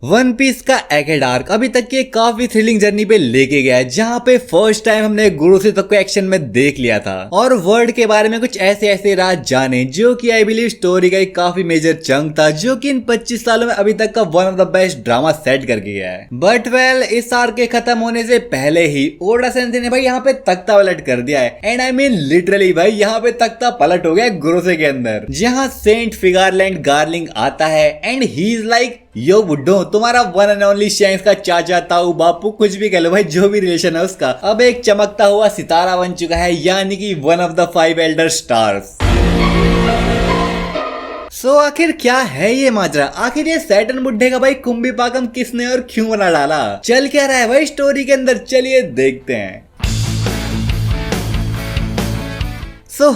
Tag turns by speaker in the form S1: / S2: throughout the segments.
S1: One piece का एकेड arc अभी तक की काफी थ्रिलिंग जर्नी पे लेके गया है, जहाँ पे फर्स्ट टाइम हमने गुरु से तक को एक्शन में देख लिया था और वर्ल्ड के बारे में कुछ ऐसे ऐसे राज जाने जो कि आई बिलीव स्टोरी का एक काफी मेजर चंक था, जो कि इन 25 सालों में अभी तक का one of the best drama set करके गया है। बट वेल, इस आर्क के खत्म होने से पहले ही ओडा सेंसेई ने भाई यहाँ पे तख्ता पलट कर दिया है। एंड आई मीन लिटरली भाई यहाँ पे तख्ता पलट हो गया गुरुसे के अंदर, जहाँ सेंट फिगारलैंड गार्लिंग आता है एंड ही इज लाइक, यो बुड्ढो, तुम्हारा वन एंड ओनली शेंक्स का चाचा ताऊ बापू कुछ भी कह लो भाई, जो भी रिलेशन है उसका अब एक चमकता हुआ सितारा बन चुका है, यानी कि one of the 5 Elder stars. आखिर क्या है ये माजरा? आखिर ये सैटर्न बुड्ढे का भाई कुंभी पाकम किसने और क्यों बना डाला? चल क्या रहा है भाई स्टोरी के अंदर, चलिए देखते हैं।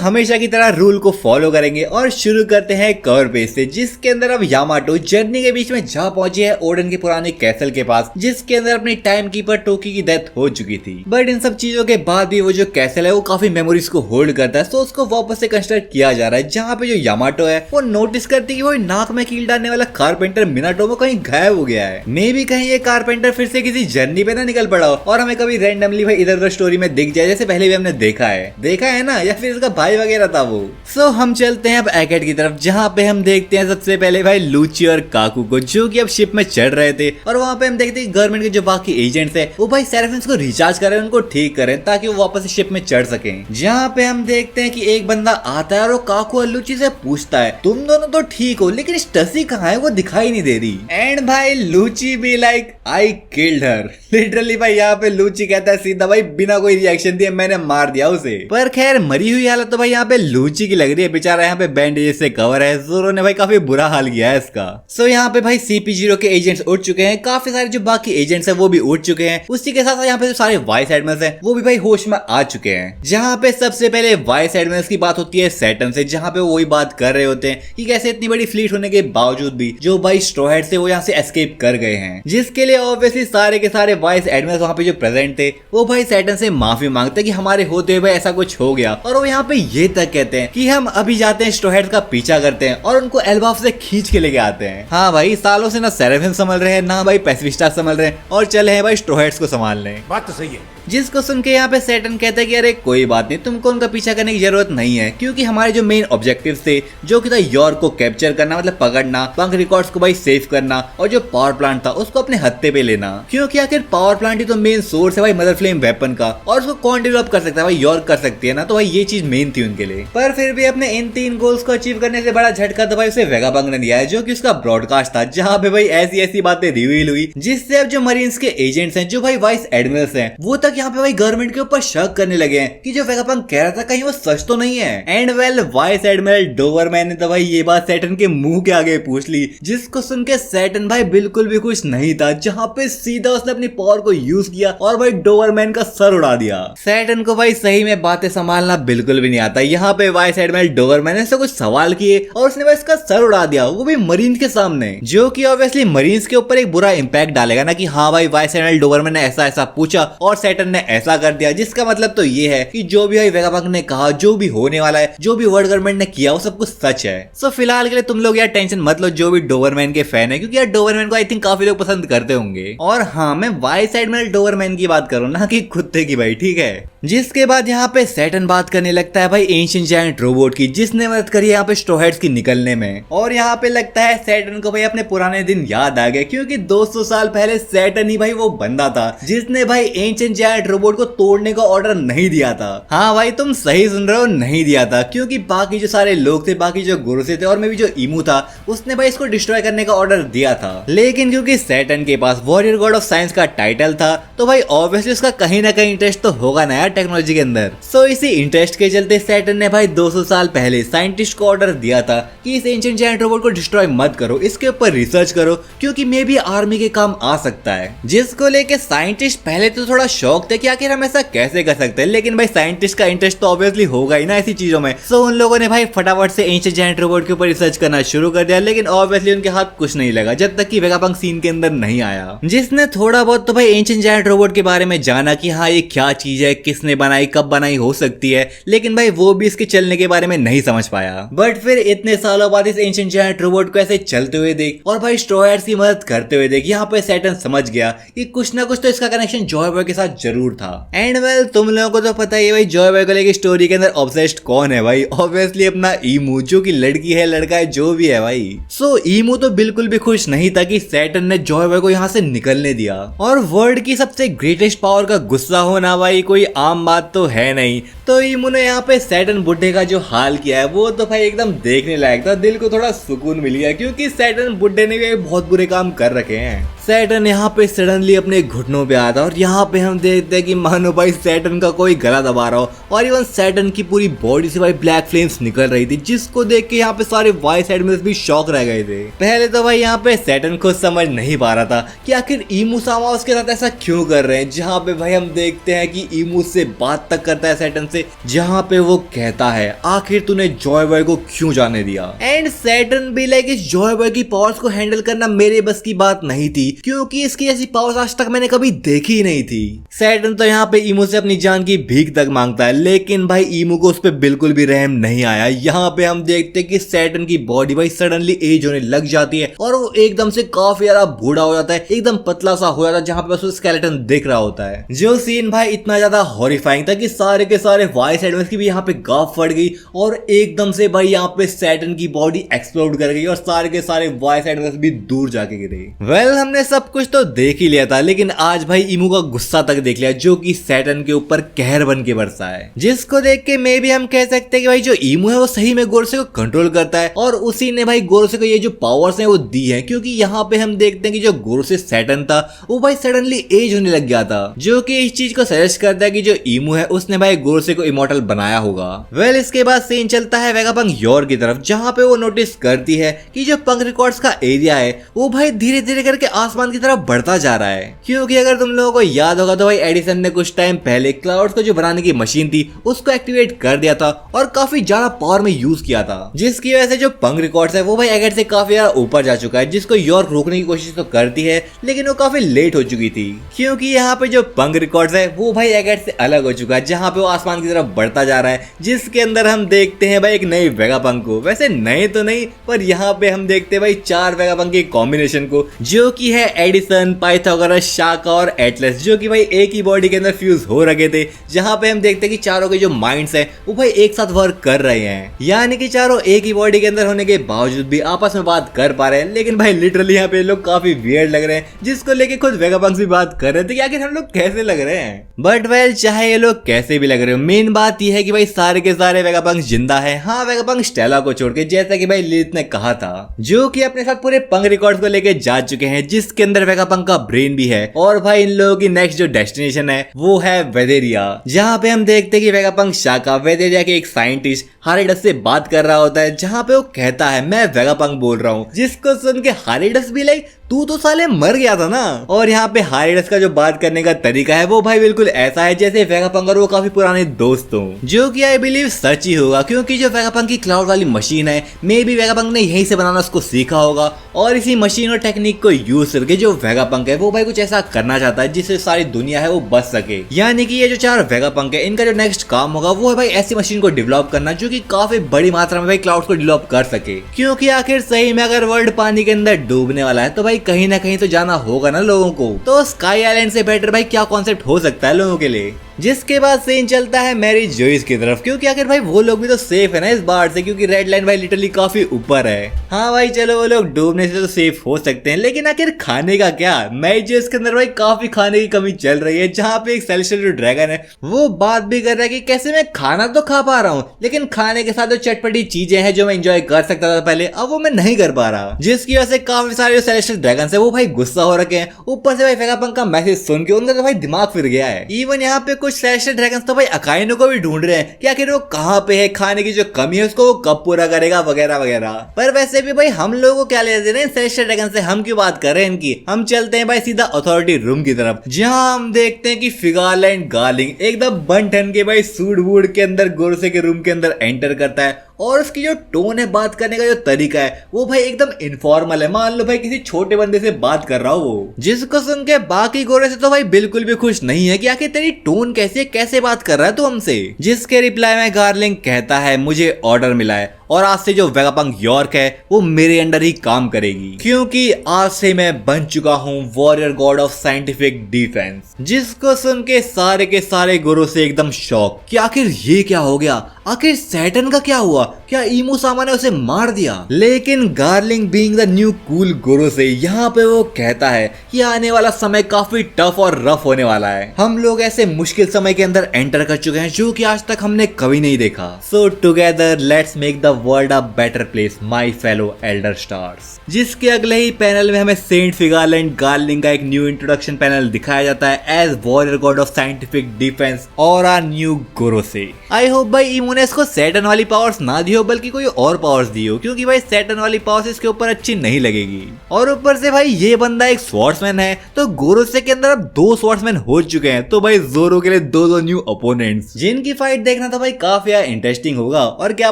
S1: हमेशा की तरह रूल को फॉलो करेंगे और शुरू करते हैं कवर पेज से, जिसके अंदर अब यामाटो जर्नी के बीच में जा पहुंचे है ओडन के पुराने कैसल के पास, जिसके अंदर अपनी टाइम कीपर टोकी की डेथ हो चुकी थी। बट इन सब चीजों के बाद भी वो जो कैसल है वो काफी मेमोरीज को होल्ड करता है, तो उसको वापस से कंस्ट्रक्ट किया जा रहा है, जहाँ पे जो यामाटो है वो नोटिस करती है कि वो नाक में कील डालने वाला कारपेंटर मिनाटोमो कहीं गायब हो गया है। मे भी कहीं ये कारपेंटर फिर से किसी जर्नी पे ना निकल पड़ा हो और हमें कभी रैंडमली भाई इधर उधर स्टोरी में दिख जाए, जैसे पहले भी हमने देखा है ना, या फिर भाई वगैरह था वो। हम चलते हैं अब एकेड की तरफ, जहाँ पे हम देखते हैं सबसे पहले भाई लूची और काकू को, जो कि अब शिप में चढ़ रहे थे और वहाँ पे हम देखते हैं गवर्नमेंट के जो बाकी एजेंट्स हैं वो भाई सेराफिन्स को रिचार्ज करें, उनको ठीक करें ताकि वो वापस शिप में चढ़ सकें। जहाँ पे हम देखते हैं कि एक बंदा आता है और वो काकू और लूची से पूछता है, तुम दोनों तो ठीक हो लेकिन स्टसी कहाँ है, वो दिखाई नहीं दे रही। एंड भाई लूची भी like, I killed her. Literally भाई यहाँ पे लूची कहता है सीधा भाई बिना कोई रिएक्शन दिए, मैंने मार दिया उसे। पर खैर मरी हुई हालत तो भाई यहाँ पे लूची की लग रही है, बेचारा यहाँ पे बैंडेज से कवर है, जोरो ने भाई काफी बुरा हाल किया है इसका। यहाँ पे भाई CP0 के एजेंट्स उठ चुके हैं, काफी सारे जो बाकी एजेंट्स हैं वो भी उठ चुके हैं, उसी के साथ यहाँ पे जो सारे वाइस एडमिरल्स हैं वो भी भाई होश में आ चुके हैं। जहाँ पे सबसे पहले वाइस एडमिरल्स की बात होती है सैटर्न से, जहाँ पे वो वही बात कर रहे होते हैं कि कैसे इतनी बड़ी फ्लीट होने के बावजूद भी जो भाई स्ट्रॉ हेड से वो यहाँ से एस्केप कर गए हैं, जिसके लिए ऑब्वियसली सारे के सारे वाइस एडमिरल्स वहाँ पे जो प्रेजेंट थे वो भाई सैटर्न से माफी मांगते कि हमारे होते हुए ऐसा कुछ हो गया, और वो यहाँ पे ये तक कहते हैं कि हम अभी जाते हैं स्ट्रॉ हेड्स का पीछा करते हैं और उनको एल्बाफ से खींच के लेके आते हैं। हाँ भाई सालों से ना सेराफिन संभल रहे हैं ना भाई पैसिफिस्टा संभल रहे हैं और चले हैं भाई स्ट्रॉ हेड्स को संभालने।
S2: बात तो सही है।
S1: जिसको सुन के यहाँ पे सैटर्न कहता है कि अरे कोई बात नहीं, तुमको उनका पीछा करने की जरूरत नहीं है, क्योंकि हमारे जो मेन ऑब्जेक्टिव थे जो कि था यॉर्क को कैप्चर करना, मतलब पकड़ना, पंख रिकॉर्ड्स को भाई सेव करना और जो पावर प्लांट था उसको अपने हत्थे पे लेना, क्योंकि आखिर पावर प्लांट ही तो मेन सोर्स है भाई मदर फ्लेम वेपन का, और उसको कौन डेवलप कर सकता है भाई, यॉर्क कर सकती है ना, तो भाई ये चीज मेन थी उनके लिए। पर फिर भी अपने इन 3 गोल्स को अचीव करने से बड़ा झटका तो भाई उसे वेगाबंग ने दिया है, जो कि उसका ब्रॉडकास्ट था, जहाँ पे भाई ऐसी ऐसी बातें रिवील हुई जिससे अब जो मरीन्स के एजेंट्स हैं, जो भाई वाइस एडमिरल्स हैं, वो तक यहाँ पे भाई गवर्नमेंट के ऊपर शक करने लगे हैं कि जो वेगाबंग कह रहा था कहीं वो सच तो नहीं है। एंड वेल वाइस एडमिरल डोवरमैन ने तो भाई ये बात सैटर्न के मुंह के आगे पूछ ली, जिसको सुन के सैटर्न भाई बिल्कुल भी खुश नहीं था, जहाँ पे सीधा उसने अपनी पावर को यूज किया और भाई डोवरमैन का सर उड़ा दिया। सैटर्न को भाई सही में बातें संभालना बिल्कुल भी नहीं आता। यहाँ पे वाइस एडमिरल डोवरमैन ने कुछ सवाल किए और उसने भाई इसका सर उड़ा दिया, वो भी मरीन्स के सामने, जो कि ऑब्वियसली मरीन्स के ऊपर एक बुरा इंपैक्ट डालेगा ना कि हाँ भाई वाइस एडमिरल डोवरमैन ने ऐसा ऐसा पूछा और सैटर्न ने ऐसा कर दिया, जिसका मतलब तो ये है कि जो भी भाई वेगाबंग ने कहा, जो भी होने वाला है, जो भी वर्ल्ड गवर्नमेंट ने किया वो सब कुछ सच है। फिलहाल के लिए तुम लोग यार टेंशन मत लो जो भी डोवरमैन के फैन है, क्योंकि यार डोवरमैन को आई थिंक काफी लोग पसंद करते होंगे। और हाँ, मैं वाइस एडमिरल डोवरमैन की बात करूँ ना कि कुत्ते की भाई, ठीक है। जिसके बाद यहाँ पे सैटर्न बात करने लगता है भाई एंशिएंट जायंट रोबोट की, जिसने मदद करी यहाँ पे स्ट्रॉ हेड्स की निकलने में। और यहाँ पे लगता है सैटर्न को भाई अपने पुराने दिन याद आ गए, क्योंकि 200 साल पहले सैटर्न ही भाई वो बंदा था जिसने भाई एंशिएंट जायंट रोबोट को तोड़ने का ऑर्डर नहीं दिया था। हाँ भाई तुम सही सुन रहे हो, नहीं दिया था, क्योंकि बाकी जो सारे लोग थे, बाकी जो गुरुसे थे और में भी जो इमू था, उसने भाई इसको डिस्ट्रॉय करने का ऑर्डर दिया था। लेकिन क्योंकि सैटर्न के पास वॉरियर गॉड ऑफ साइंस का टाइटल था, तो भाई ऑब्वियसली उसका कहीं ना कहीं इंटरेस्ट तो होगा ना यार टेक्नोलॉजी के अंदर। इसी इंटरेस्ट के चलते सैटर्न ने भाई 200 साल पहले साइंटिस्ट को ऑर्डर दिया था कि इस एंशिएंट जायंट रोबोट को डिस्ट्रॉय मत करो, इसके ऊपर रिसर्च करो, क्योंकि मे भी आर्मी के काम आ सकता है। जिसको लेके साइंटिस्ट पहले तो थोड़ा शौक थे कि आखिर हम ऐसा कैसे कर सकते हैं, लेकिन भाई साइंटिस्ट का इंटरेस्ट तो ऑब्वियसली होगा ही ना ऐसी चीजों में। उन लोगों ने भाई फटाफट से एंशिएंट जायंट रोबोट के ऊपर रिसर्च करना शुरू कर दिया, लेकिन ऑब्वियसली उनके हाथ कुछ नहीं लगा जब तक कि वेगाबंग सीन के अंदर नहीं आया, जिसने थोड़ा बहुत तो भाई एंशिएंट जायंट रोबोट के बारे में जाना कि हाँ ये क्या चीज है, किसने बनाई, कब बनाई हो सकती है, लेकिन लेकिन भाई वो भी इसके चलने के बारे में नहीं समझ पाया। बट फिर इतने सालों बाद इस एंशिएंट जायंट रोबोट को ऐसे चलते हुए देख और भाई स्ट्रॉ हैट्स की मदद करते हुए देख, यहाँ पे सैटर्न समझ गया कि कुछ ना कुछ तो इसका कनेक्शन जॉय बॉय के साथ जरूर था। एंड वेल तुम लोगों को तो पता ही है भाई जॉय बॉय को लेकर स्टोरी के अंदर ऑब्सेस्ड कौन है भाई, ऑब्वियसली अपना ईमू, जो कि लड़की है लड़का है जो भी है भाई। सो ईमू तो बिल्कुल भी खुश नहीं था कि सैटर्न ने जॉय बॉय को यहाँ से निकलने दिया। और वर्ल्ड की सबसे ग्रेटेस्ट पावर का गुस्सा होना भाई कोई आम बात तो है नहीं। तो ईमू ने यहाँ पे सैटर्न बुड्ढे का जो हाल किया है वो तो भाई एकदम देखने लायक था, दिल को थोड़ा सुकून मिल गया, क्योंकि सैटर्न बुड्ढे ने भी बहुत बुरे काम कर रखे हैं। सैटर्न यहाँ पे सडनली अपने घुटनों पे आता और यहाँ पे हम देखते हैं कि मानो भाई सैटर्न का कोई गला दबा रहा हो, और इवन सैटर्न की पूरी बॉडी से भाई ब्लैक फ्लेम्स निकल रही थी, जिसको देख के यहाँ पे सारे वाइस एडमिरल्स भी शॉक रह गए थे। पहले तो भाई यहाँ पे सैटर्न खुद समझ नहीं पा रहा था कि आखिर ईमू सामा उसके साथ ऐसा क्यों कर रहे हैं, जहाँ पे भाई हम देखते हैं कि ईमू से बात तक करता है सैटर्न से, जहाँ पे वो कहता है आखिर तूने जॉय बॉय को क्यों जाने दिया। एंड सैटर्न भी लाइक इस जॉय बॉय की पावर्स को हैंडल करना मेरे बस की बात नहीं थी, क्योंकि इसकी ऐसी पावर्स आज तक मैंने कभी देखी ही नहीं थी। सैटर्न तो यहाँ पे ईमू से अपनी जान की भीख तक मांगता है, लेकिन भाई ईमू को उस पे बिल्कुल भी रहम नहीं आया। यहाँ पे हम देखते हैं कि सैटर्न की बॉडी भाई सडनली एज होने लग जाती है और वो एकदम से काफी ज्यादा बूढ़ा हो जाता है, एकदम पतला सा हो जाता है, जहाँ पे बस स्केलेटन दिख रहा होता है। जो सीन भाई इतना ज्यादा हॉरिफाइंग था कि सारे के सारे वाइस एडमिरल्स की भी यहाँ पे गाफ फट गई और एकदम से भाई यहाँ पे सैटर्न की बॉडी एक्सप्लोड कर गई और सारे के सारे वाइस एडमिरल्स भी दूर जाके गिरे। वेल हमने सब कुछ तो देख ही लिया था, लेकिन आज भाई ईमू का गुस्सा तक देख लिया, जो कि सैटर्न के ऊपर कहर बन के बरसा है, जिसको देख के मे भी हम कह सकते हैं कि भाई जो ईमू है वो सही में गोरसे को कंट्रोल करता है और उसी ने भाई गोरसे को ये जो पावर्स हैं वो दी है। क्योंकि यहाँ पे हम देखते हैं कि जो गोरसे सैटर्न था वो भाई सडनली एज होने लग गया था, जो कि इस चीज को सजेस्ट करता है कि जो ईमू है उसने भाई गोरसे को इमॉर्टल बनाया होगा। वेल इसके बाद सीन चलता है वेगापंक योर की तरफ, जहाँ पे वो नोटिस करती है कि जो पंक रिकॉर्ड्स का एरिया है वो भाई धीरे धीरे करके आसमान की तरफ बढ़ता जा रहा है। क्योंकि अगर तुम लोगों को याद होगा तो भाई एडिसन ने कुछ टाइम पहले क्लाउड्स को जो बनाने की मशीन थी उसको एक्टिवेट कर दिया था और काफी ज्यादा पावर में यूज किया था, जिसकी वजह से जो पंक रिकॉर्ड्स है वो भाई एगेट से काफी ज्यादा ऊपर जा चुका है, जिसको यॉर्क रोकने की कोशिश तो करती है लेकिन वो काफी लेट हो चुकी थी। क्योंकि यहाँ पे जो पंक रिकॉर्ड्स है वो भाई एगेट से अलग हो चुका है, जहाँ पे वो आसमान की तरफ बढ़ता जा रहा है, जिसके अंदर हम देखते हैं भाई एक नई वेगापंक को। वैसे नए तो नहीं, पर यहाँ पे हम देखते हैं भाई 4 वेगापंक के कॉम्बिनेशन को, जो कि है एडिसन, पाइथागोरस, शाका और एटलस, जो कि भाई एक ही बॉडी के अंदर फ्यूज हो रखे थे। जहाँ पे हम देखते हैं कि चारों के जो माइंड्स हैं वो भाई एक साथ वर्क कर रहे हैं, यानी कि चारों एक ही बॉडी के अंदर होने के बावजूद भी आपस में बात कर पा रहे हैं। लेकिन भाई लिटरली यहाँ पे लोग काफी वियर्ड लग रहे हैं, जिसको लेके खुद वेगापंक भी बात कर रहे थे कि आखिर हम लोग कैसे लग रहे हैं। बट वेल चाहे ये लोग कैसे भी लग रहे हो, मेन बात यह है कि भाई सारे के सारे वेगापंक जिंदा है। हाँ वेगापंक स्टेला को छोड़ के, जैसा कि भाई लिलिथ ने कहा था, जो कि अपने साथ पूरे पंक रिकॉर्ड्स को लेके जा चुके हैं, जिसके अंदर वेगापंक का ब्रेन भी है। और भाई इन लोगों की नेक्स्ट जो डेस्टिनेशन है वो है वेदेरिया, जहाँ पे हम देखते हैं कि वेगापंक शाका वेदेरिया के एक साइंटिस्ट हारिडस से बात कर रहा होता है, जहाँ पे वो कहता है मैं वेगापंक बोल रहा हूँ, जिसको सुन के हारिडस भी लाइक तू तो साले मर गया था ना। और यहाँ पे हारिडस का जो बात करने का तरीका है वो भाई बिल्कुल ऐसा है जैसे वेगापंक और वो काफी पुराने दोस्त हो, जो कि आई बिलीव सच ही होगा, क्योंकि जो वेगापंक की क्लाउड वाली मशीन है मे बी वेगापंक ने यहीं से बनाना उसको सीखा होगा और इसी मशीन और टेक्निक को यूज करके जो वेगापंक है वो भाई कुछ ऐसा करना चाहता है जिससे सारी दुनिया है वो बच सके। यानी कि ये जो 4 वेगापंक है इनका जो नेक्स्ट काम होगा वो है भाई ऐसी मशीन को डेवलप करना जो कि काफी बड़ी मात्रा में भाई क्लाउड को डेवलप कर सके। क्योंकि आखिर सही में अगर वर्ल्ड पानी के अंदर डूबने वाला है तो भाई कहीं ना कहीं तो जाना होगा ना लोगों को, तो स्काई आइलैंड से बेटर भाई क्या कॉन्सेप्ट हो सकता है लोगों के लिए। जिसके बाद सीन चलता है मैरी जोइस की तरफ, क्योंकि आखिर भाई वो लोग भी तो सेफ है ना इस बाढ़ से, क्योंकि रेड लाइन भाई लिटरली काफी ऊपर है। हाँ भाई चलो वो लोग डूबने से तो सेफ हो सकते हैं, लेकिन आखिर खाने का क्या। मैरी जोइस के अंदर भाई काफी खाने की कमी चल रही है, जहाँ पे एक सेलेस्टियल जो ड्रैगन है वो बात भी कर रहा है कि कैसे मैं खाना तो खा पा रहा हूँ, लेकिन खाने के साथ जो चटपटी चीजें हैं जो मैं एंजॉय कर सकता था पहले, अब वो मैं नहीं कर पा रहा। जिसकी वजह से काफी सारे जो सेलेस्टियल ड्रैगन है वो भाई गुस्सा हो रखे हैं। ऊपर से भाई वेगापंक का मैसेज सुन के उनका तो भाई दिमाग फिर गया है। इवन यहाँ पे कुछ सेलेस्टियल ड्रैगन तो भाई अकाइनो को भी ढूंढ रहे हैं कि आखिर वो कहाँ पे है, खाने की जो कमी है उसको वो कब पूरा करेगा वगैरह वगैरह। पर वैसे भी भाई हम लोगों को क्या ले रहे हैं सेलेस्टियल ड्रैगन से, हम क्यों बात कर रहे हैं इनकी। हम चलते हैं भाई सीधा अथॉरिटी रूम की तरफ, जहाँ हम देखते हैं कि फिगाला एंड गार्लिंग एकदम बन ठन के भाई सूट वूड के अंदर गोरसे के रूम के अंदर एंटर करता है और उसकी जो टोन है बात करने का जो तरीका है वो भाई एकदम इनफॉर्मल है। मान लो भाई किसी छोटे बंदे से बात कर रहा हो वो, जिसको सुन के बाकी गोरे से तो भाई बिल्कुल भी खुश नहीं है कि आखिर तेरी टोन कैसे बात कर रहा है तू हमसे। जिसके रिप्लाई में गार्लिंग कहता है मुझे ऑर्डर मिला है और आज से जो वेगापंक यॉर्क है वो मेरे अंडर ही काम करेगी, क्योंकि आज से मैं बन चुका हूँ warrior god of scientific defence. जिसको सुन के सारे गुरु से एकदम शॉक कि आखिर ये क्या हो गया, आखिर सैटर्न का क्या हुआ, क्या ईमू सामा ने उसे मार दिया। लेकिन गार्लिंग बीइंग द न्यू कूल गुरु से यहाँ पे वो कहता है कि आने वाला समय काफी टफ और रफ होने वाला है। हम लोग ऐसे मुश्किल समय के अंदर एंटर कर चुके हैं जो कि आज तक हमने कभी नहीं देखा। सो together let's make the world a better place my fellow Elder stars. जिसके अगले ही पैनल में हमें सेंट फिगाल एंड गार्लिंग का एक न्यू इंट्रोडक्शन पैनल दिखाया जाता है as warrior god of scientific defence और आ न्यू गुरु से। आई होप भाई ईमू ने इसको सैटर्न वाली पावर्स ना दी हो बल्कि कोई और पावर्स दी हो, क्योंकि भाई सैटर्न वाली पावर्स इसके ऊपर अच्छी नहीं लगेगी। और ऊपर से भाई ये बंदा एक स्वॉर्ड्समैन है तो गोरोसे के अंदर अब 2 स्वॉर्ड्समैन हो चुके हैं, तो भाई जोरो के लिए 2 न्यू अपोनेंट्स जिनकी फाइट देखना तो भाई काफी इंटरेस्टिंग होगा। और क्या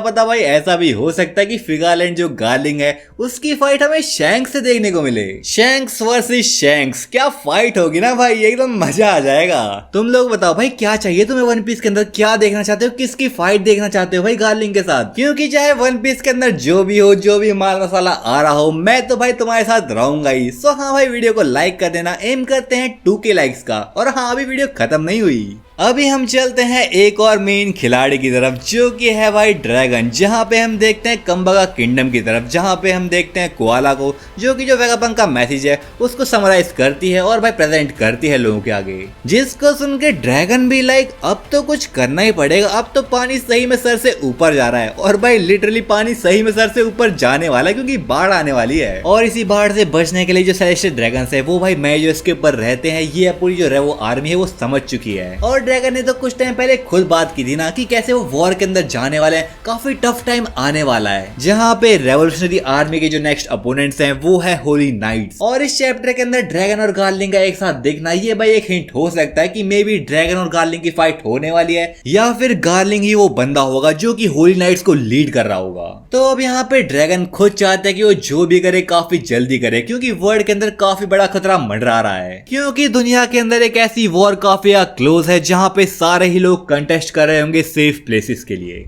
S1: पता भाई ऐसा भी हो सकता है कि फिगाल एंड जो गार्लिंग है उसकी फाइट हमें शैंक्स से देखने को मिले। शैंक्स वर्सेस शैंक्स, क्या फाइट होगी ना भाई, एकदम मजा आ जाएगा। तुम लोग बताओ भाई क्या चाहिए तुम्हें वन पीस के अंदर, क्या देखना चाहते हो, किसकी फाइट देखना चाहते हो भाई गार्लिंग के साथ। क्योंकि चाहे वन पीस के अंदर जो भी हो, जो भी माल मसाला आ रहा हो, मैं तो भाई तुम्हारे साथ रहूंगा ही। सो हाँ भाई वीडियो को लाइक कर देना, एम करते हैं 2K लाइक्स का। और हाँ अभी वीडियो खत्म नहीं हुई, अभी हम चलते हैं एक और मेन खिलाड़ी की तरफ जो कि है भाई ड्रैगन, जहां पे हम देखते हैं कंबागा किंगडम की तरफ, जहां पे हम देखते हैं कोआला को जो कि जो वेगापंक का मैसेज है उसको समराइज करती है और भाई प्रेजेंट करती है लोगों के आगे। जिसको सुन के ड्रैगन भी लाइक अब तो कुछ करना ही पड़ेगा, अब तो पानी सही में सर से ऊपर जा रहा है। और भाई लिटरली पानी सही में सर से ऊपर जाने वाला है क्योंकि बाढ़ आने वाली है। और इसी बाढ़ से बचने के लिए जो सेलेस्टियल ड्रैगन्स है वो भाई मैं जो इसके ऊपर रहते हैं ये पूरी जो रेवो आर्मी है वो समझ चुकी है। और ड्रैगन ने तो कुछ टाइम पहले खुद बात की थी ना कि कैसे वो वॉर के अंदर जाने वाले हैं, काफी टफ टाइम आने वाला है, जहां पे रेवोल्यूशनरी आर्मी के जो नेक्स्ट अपोनेंट्स हैं वो है होली नाइट्स। और इस चैप्टर के अंदर ड्रैगन और गार्लिंग का एक साथ देखना ये भाई एक हिंट हो सकता है कि मे बी ड्रैगन और गार्लिंग की फाइट होने वाली है या फिर गार्लिंग ही वो बंदा होगा जो कि होली नाइट्स को लीड कर रहा होगा। तो अब यहाँ पे ड्रैगन खुद चाहता है कि वो जो भी करे काफी जल्दी करे, क्योंकि वर्ल्ड के अंदर काफी बड़ा खतरा मंडरा रहा है, क्योंकि दुनिया के अंदर एक ऐसी वॉर काफी क्लोज है जहाँ पे सारे ही लोग कंटेस्ट कर रहे होंगे सेफ प्लेसेस के लिए।